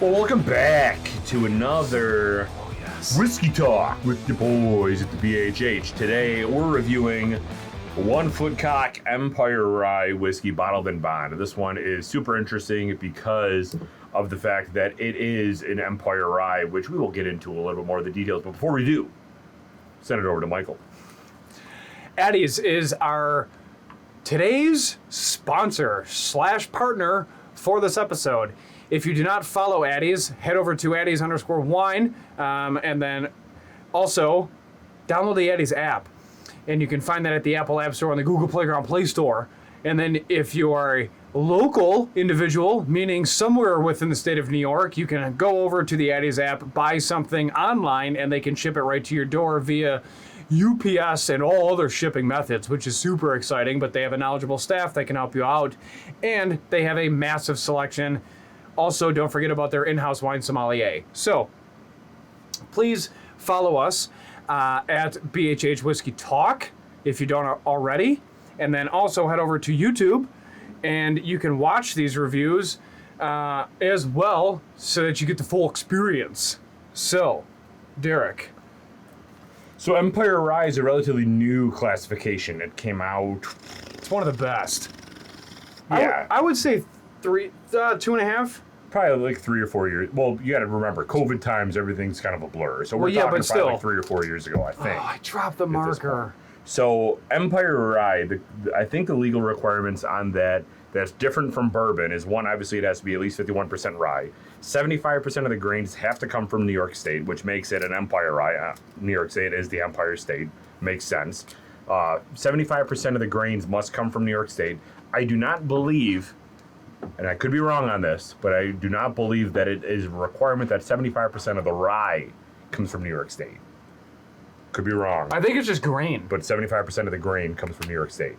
Well, welcome back to another Whiskey Talk with the boys at the BHH. Today, we're reviewing 1 Foot Cock Empire Rye whiskey bottled in bond. This one is super interesting because of the fact that it is an Empire Rye, which we will get into a little bit more of the details. But before we do, send it over to Michael. Addie's is our today's sponsor / partner for this episode. If you do not follow Addie's, head over to Addie's_wine, and then also download the Addie's app. And you can find that at the Apple App Store and the Google Playground Play Store. And then if you are a local individual, meaning somewhere within the state of New York, you can go over to the Addie's app, buy something online, and they can ship it right to your door via UPS and all other shipping methods, which is super exciting. But they have a knowledgeable staff that can help you out. And they have a massive selection. Also, don't forget about their in-house wine sommelier. So, please follow us at BHH Whiskey Talk if you don't already. And then also head over to YouTube and you can watch these reviews as well so that you get the full experience. So, Derek. So Empire Rye is a relatively new classification. It came out... It's one of the best. Yeah. I would say 2.5. Probably like 3 or 4 years. Well, you got to remember, COVID times, everything's kind of a blur. So we're talking probably like 3 or 4 years ago, I think. Oh, I dropped the marker. So Empire Rye, I think the legal requirements on that's different from bourbon is one, obviously it has to be at least 51% rye. 75% of the grains have to come from New York State, which makes it an Empire Rye. New York State is the Empire State. Makes sense. 75% of the grains must come from New York State. I do not believe... and I could be wrong on this, but I do not believe that it is a requirement that 75% of the rye comes from New York State. Could be wrong. I think it's just grain. But 75% of the grain comes from New York State.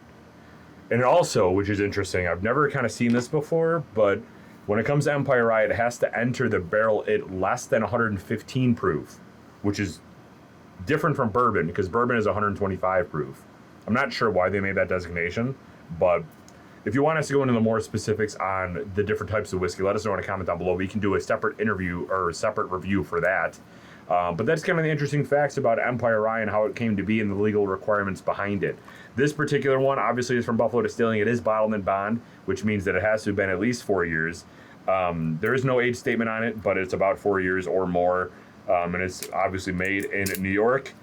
And also, which is interesting, I've never kind of seen this before, but when it comes to Empire Rye, it has to enter the barrel at less than 115 proof, which is different from bourbon, because bourbon is 125 proof. I'm not sure why they made that designation, but... if you want us to go into the more specifics on the different types of whiskey, let us know in a comment down below. We can do a separate interview or a separate review for that. But that's kind of the interesting facts about Empire Rye and how it came to be and the legal requirements behind it. This particular one, obviously, is from Buffalo Distilling. It is bottled in bond, which means that it has to have been at least 4 years. There is no age statement on it, but it's about 4 years or more. And it's obviously made in New York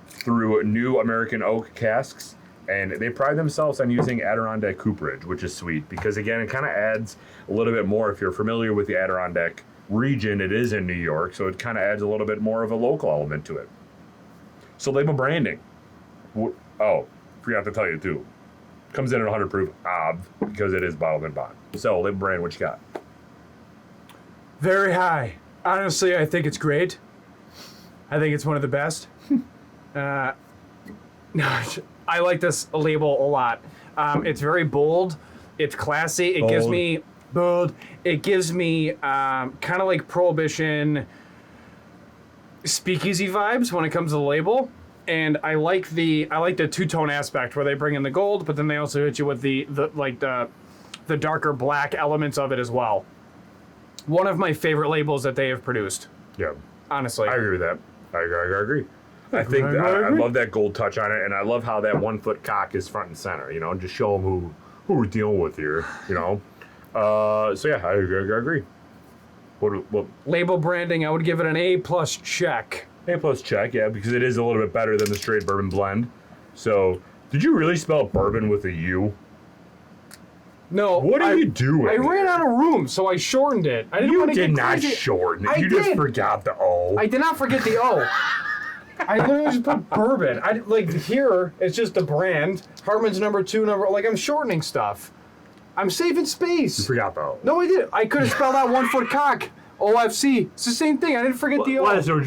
through new American oak casks. And they pride themselves on using Adirondack cooperage, which is sweet because, again, it kind of adds a little bit more. If you're familiar with the Adirondack region, it is in New York, so it kind of adds a little bit more of a local element to it. So label branding. Oh, forgot to tell you, too. Comes in at 100 proof, because it is bottled in bond. So label brand, what you got? Very high. Honestly, I think it's great. I think it's one of the best. I like this label a lot. It's very bold. It's classy. It gives me bold. It gives me kind of like Prohibition speakeasy vibes when it comes to the label. And I like the two-tone aspect where they bring in the gold, but then they also hit you with the darker black elements of it as well. One of my favorite labels that they have produced. Yeah, honestly, I agree with that. I agree. I think I love that gold touch on it, and I love how that 1 foot cock is front and center, and just show them who we're dealing with here, So, yeah, I agree. What? Label branding, I would give it an A+ check. A+ check, yeah, because it is a little bit better than the straight bourbon blend. So, did you really spell bourbon with a U? No. What are you doing? I ran out of room, so I shortened it. I didn't you want to did get not crazy. shorten it. I You did. just forgot the O. I did not forget the O. I literally just put bourbon. Here, it's just the brand. Hartman's number 2, I'm shortening stuff. I'm saving space. You forgot the O. No, I didn't. I could have spelled out 1 foot cock. OFC. It's the same thing. I didn't forget the O. What? So did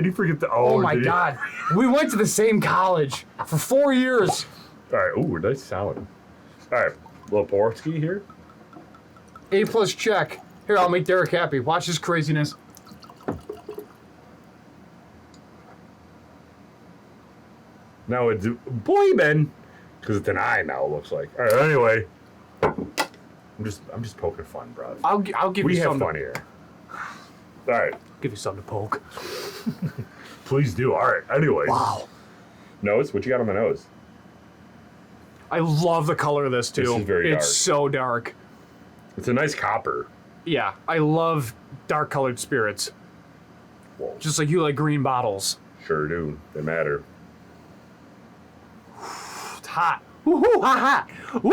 you forget the O? Oh my God. We went to the same college for 4 years. All right. Ooh, nice salad. All right. Little Portsky here. A+ check. Here, I'll make Derek happy. Watch this craziness. Now it's Boyman, because it's an I now. It looks like. All right. Anyway, I'm just poking fun, bro. I'll give we you have some. fun here. All right. Give you something to poke. Please do. All right. Anyways. Wow. Nose? What you got on the nose? I love the color of this too. This is very dark. It's so dark. It's a nice copper. Yeah, I love dark colored spirits. Whoa. Just like you like green bottles. Sure do. They matter. It's hot. Woohoo, hot, hot. Woo!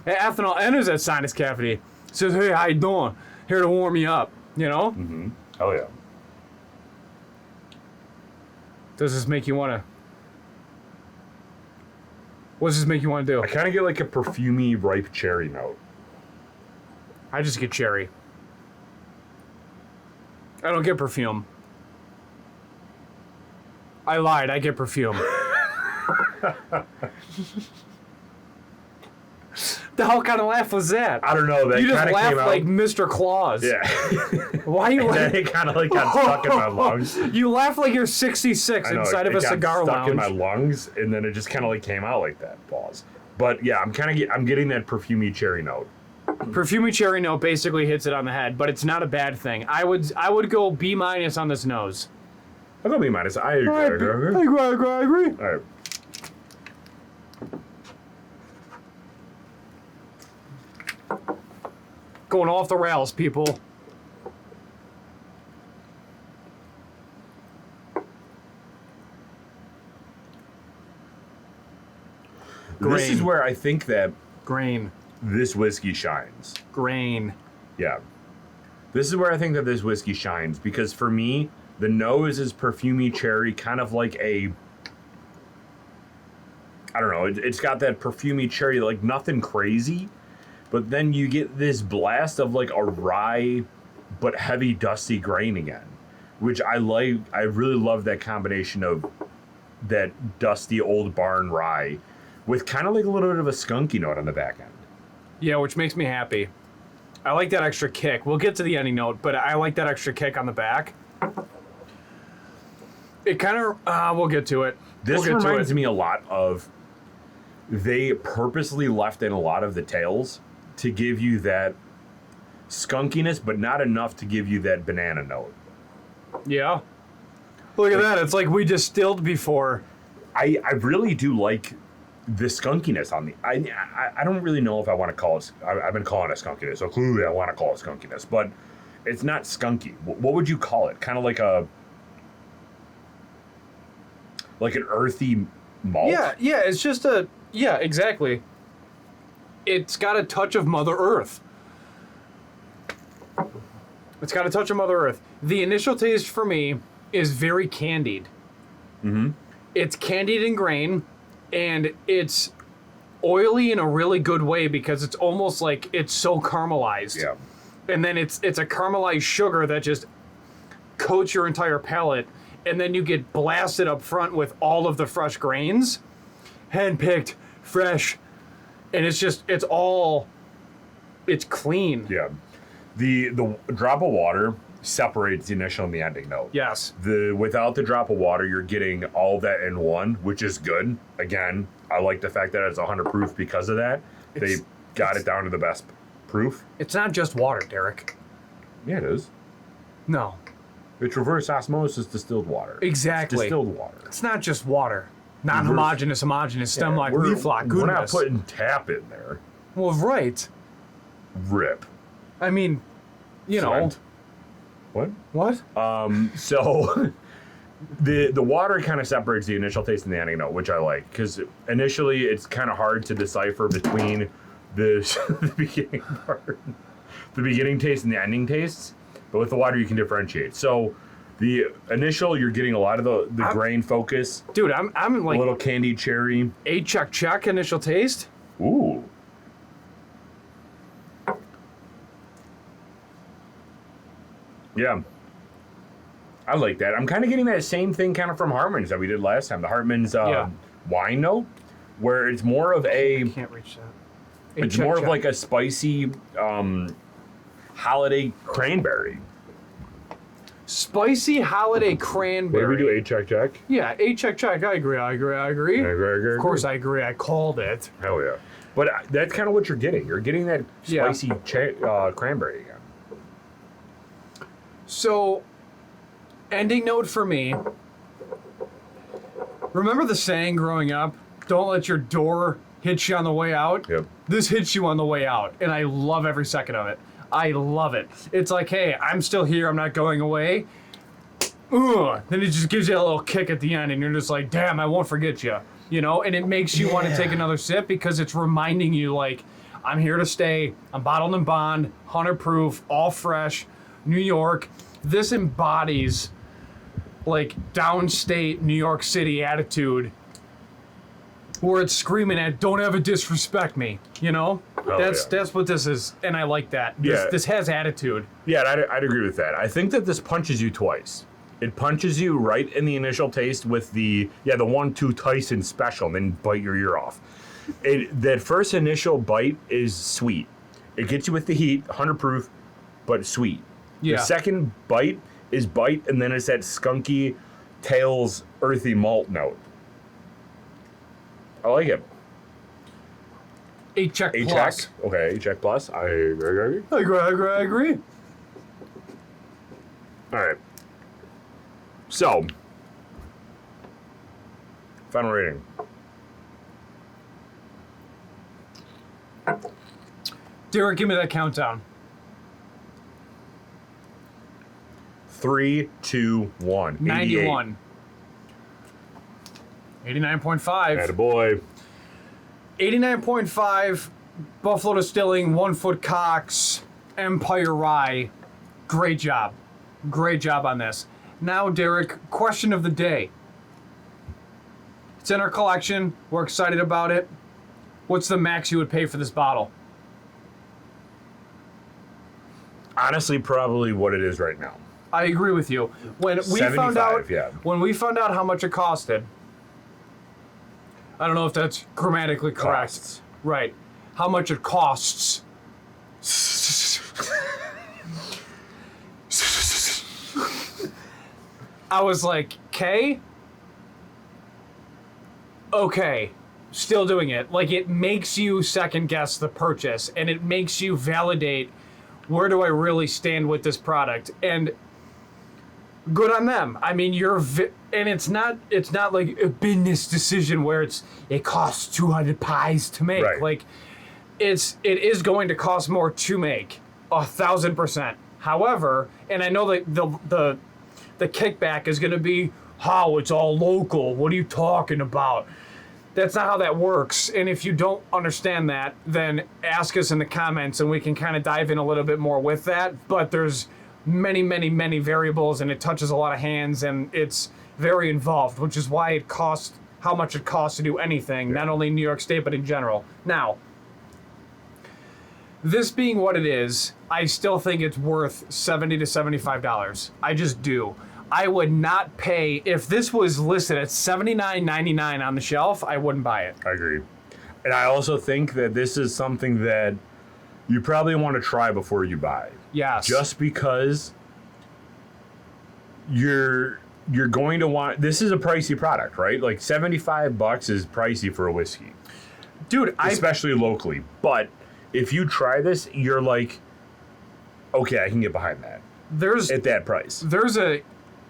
That ethanol enters that sinus cavity. Says, hey, how you doing? Here to warm you up, you know? Mm-hmm. Oh, yeah. Does this make you want to... What does this make you want to do? I kind of get like a perfumey ripe cherry note. I just get cherry. I don't get perfume. I lied, I get perfume. The hell kind of laugh was that? I don't know. That You just kind of laughed came out. like Mr. Claus. Yeah. Why you And then laugh? it kind of like got stuck in my lungs. You laugh like you're 66 I know, inside of it a got cigar stuck lounge. in my lungs, and then it just kind of like came out like that. Pause. But yeah, I'm getting that perfumey cherry note. Perfumey cherry note basically hits it on the head, but it's not a bad thing. I would go B- on this nose. I'll go B-. I agree. I agree. All right. Going off the rails, people. This is Grain. where I think that Grain. this whiskey shines. Grain. Yeah. This is where I think that this whiskey shines, because for me, the nose is perfumey cherry, kind of like a... I don't know, it's got that perfumey cherry, like nothing crazy, but then you get this blast of like a rye, but heavy, dusty grain again, which I like. I really love that combination of that dusty old barn rye with kind of like a little bit of a skunky note on the back end. Yeah, which makes me happy. I like that extra kick. We'll get to the ending note, but I like that extra kick on the back. It kind of, we'll get to it. This We'll get to reminds it. me a lot of, they purposely left in a lot of the tails to give you that skunkiness, but not enough to give you that banana note. Yeah. Look at that. It's like we distilled before. I really do like the skunkiness on the... I don't really know if I want to call it... I've been calling it skunkiness, so clearly I want to call it skunkiness, but it's not skunky. What would you call it? Kind of like a... like an earthy malt? Yeah, it's just a... Yeah, exactly. It's got a touch of Mother Earth. It's got a touch of Mother Earth. The initial taste for me is very candied. Mm-hmm. It's candied in grain, and it's oily in a really good way because it's almost like it's so caramelized. Yeah. And then it's a caramelized sugar that just coats your entire palate, and then you get blasted up front with all of the fresh grains, hand-picked, fresh, and it's clean. Yeah. The drop of water separates the initial and the ending note. Yes. Without the drop of water, you're getting all that in one, which is good. Again, I like the fact that it's 100 proof because of that. They got it down to the best proof. It's not just water, Derek. Yeah, it is. No. It's reverse osmosis distilled water. Exactly. It's distilled water. It's not just water. Non-homogeneous, homogeneous, stem-like, We're leaf lock, not goodness. putting tap in there. Well, right. Rip. I mean, you know. Flint. What? What? So the water kind of separates the initial taste and the ending note, which I like, because initially it's kind of hard to decipher between the beginning part, the beginning taste and the ending tastes. But with the water, you can differentiate. So the initial, you're getting a lot of the grain focus. Dude, I'm like A little candied cherry. a check initial taste. Ooh. Yeah. I like that. I'm kind of getting that same thing kind of from Hartman's that we did last time. The Hartman's Yeah. wine note, where it's more of I can't reach that. it's more of like a spicy holiday cranberry. spicy holiday cranberry. A check? Yeah, a check. I agree. Of course, I agree. I called it. Hell yeah. But that's kind of what you're getting. You're getting that Yeah. spicy cranberry again. So, ending note for me. Remember the saying growing up, don't let your door hit you on the way out? Yep. This hits you on the way out, and I love every second of it. I love it. It's like, hey, I'm still here, I'm not going away. Ugh. Then it just gives you a little kick at the end, and you're just like, damn, I won't forget you. You know, and it makes you want to take another sip because it's reminding you, like, I'm here to stay. I'm bottled and bond, 100 proof, all fresh, New York. This embodies, like, downstate New York City attitude where it's screaming at, don't ever disrespect me, you know? That's what this is, and I like that. This has attitude. Yeah, and I'd agree with that. I think that this punches you twice. It punches you right in the initial taste with the 1-2 Tyson special, and then bite your ear off. That first initial bite is sweet. It gets you with the heat, 100 proof, but sweet. Yeah. The second bite is bite, and then it's that skunky, tails, earthy malt note. I like it. 8 check A plus. check. Okay, 8 check plus. I agree. I agree. All right. So, final rating. Derek, give me that countdown. 3, 2, 1. 91. 89.5. Attaboy. 89.5. Buffalo Distilling, 1 foot Cox, Empire Rye. Great job. Great job on this. Now, Derek, question of the day. It's in our collection. We're excited about it. What's the max you would pay for this bottle? Honestly, probably what it is right now. I agree with you. When we found 75, out, yeah. when we found out how much it costed, I don't know if that's grammatically correct. Costs. Right. How much it costs. I was like, okay, still doing it. Like, it makes you second guess the purchase, and it makes you validate, where do I really stand with this product? And good on them. I mean, and it's not like a business decision where it costs 200 pies to make. Right. Like, it is going to cost more to make, 1,000%. However, and I know that the kickback is going to be, how it's all local. What are you talking about? That's not how that works. And if you don't understand that, then ask us in the comments and we can kind of dive in a little bit more with that. But there's many, many, many variables, and it touches a lot of hands, and it's very involved, which is why it costs how much it costs to do anything, not only in New York State, but in general. Now, this being what it is, I still think it's worth $70 to $75. I just do. I would not pay, if this was listed at $79.99 on the shelf, I wouldn't buy it. I agree. And I also think that this is something that you probably want to try before you buy. Yes. Just because you're going to want, this is a pricey product, right? Like $75 is pricey for a whiskey. Dude, especially locally. But if you try this, you're like, okay, I can get behind that. At that price.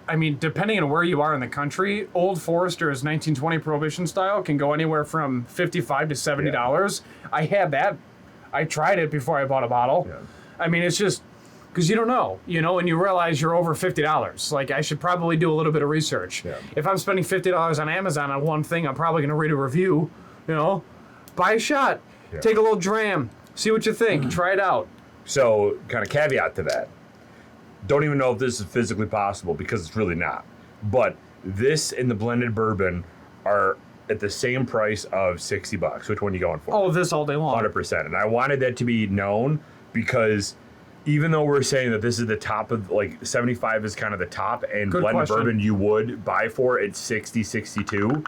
I mean, depending on where you are in the country, Old Forester's 1920 Prohibition style can go anywhere from $55 to $70. Yeah. I had that. I tried it before I bought a bottle. Yeah. I mean, it's just because you don't know, and you realize you're over $50. Like, I should probably do a little bit of research. Yeah. If I'm spending $50 on Amazon on one thing, I'm probably going to read a review. Buy a shot, take a little dram, see what you think, try it out. So, kind of caveat to that. Don't even know if this is physically possible because it's really not. But this and the blended bourbon are at the same price of $60. Which one are you going for? Oh, this all day long. 100%. And I wanted that to be known because even though we're saying that this is the top of, like, 75 is kind of the top, and Good blended question. bourbon you would buy for at 60, 62,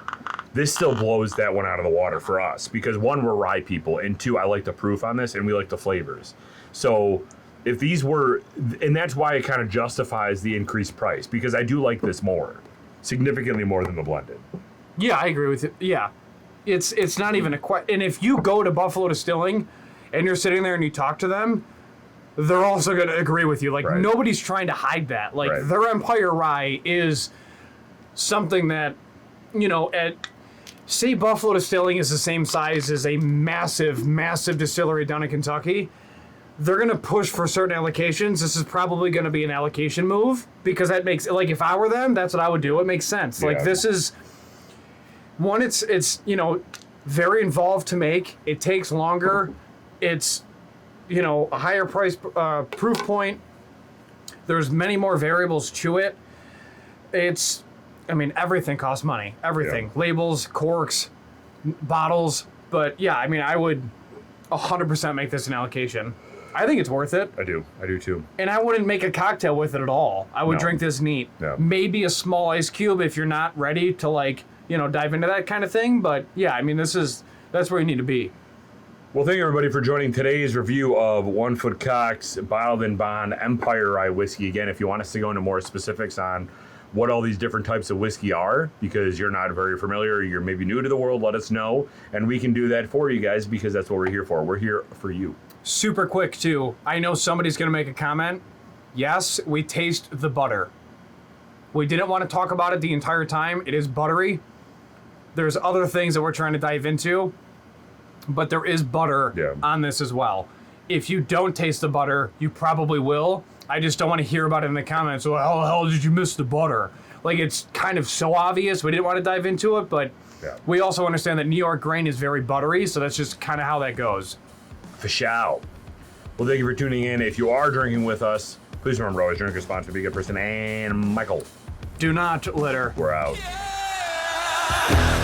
this still blows that one out of the water for us. Because one, we're rye people, and two, I like the proof on this, and we like the flavors. So if these were, and that's why it kind of justifies the increased price, because I do like this more, significantly more than the blended. Yeah, I agree with you. Yeah, it's not even a question. And if you go to Buffalo Distilling and you're sitting there and you talk to them, they're also going to agree with you. Like, Right. nobody's trying to hide that. Like, Right. their Empire Rye is something that, you know, say Buffalo Distilling is the same size as a massive, massive distillery down in Kentucky. They're going to push for certain allocations. This is probably going to be an allocation move because that makes, like, if I were them, that's what I would do. It makes sense. Like, Yeah. this is, one, it's, you know, very involved to make. It takes longer. It's, you know, a higher price proof point. There's many more variables to it. It's, I mean, everything costs money. Everything. Yeah. Labels, corks, bottles. But yeah, I mean, I would 100% make this an allocation. I think it's worth it. I do too. And I wouldn't make a cocktail with it at all. I would No. drink this neat. Yeah. Maybe a small ice cube if you're not ready to, like, you know, dive into that kind of thing. But yeah, I mean, that's where you need to be. Well, thank you everybody for joining today's review of One Foot Cock's Bottled in Bond Empire Rye whiskey. Again, if you want us to go into more specifics on what all these different types of whiskey are, because you're not very familiar, you're maybe new to the world, let us know. And we can do that for you guys because that's what we're here for. We're here for you. Super quick, too. I know somebody's going to make a comment. Yes, we taste the butter. We didn't want to talk about it the entire time. It is buttery. There's other things that we're trying to dive into, but there is butter on this as well. If you don't taste the butter, you probably will. I just don't want to hear about it in the comments. Well, how the hell did you miss the butter? Like, it's kind of so obvious. We didn't want to dive into it, but we also understand that New York grain is very buttery, so that's just kind of how that goes. For sure. Well, thank you for tuning in. If you are drinking with us, please remember always drink responsibly, be a good person, and Michael. Do not litter. We're out. Yeah!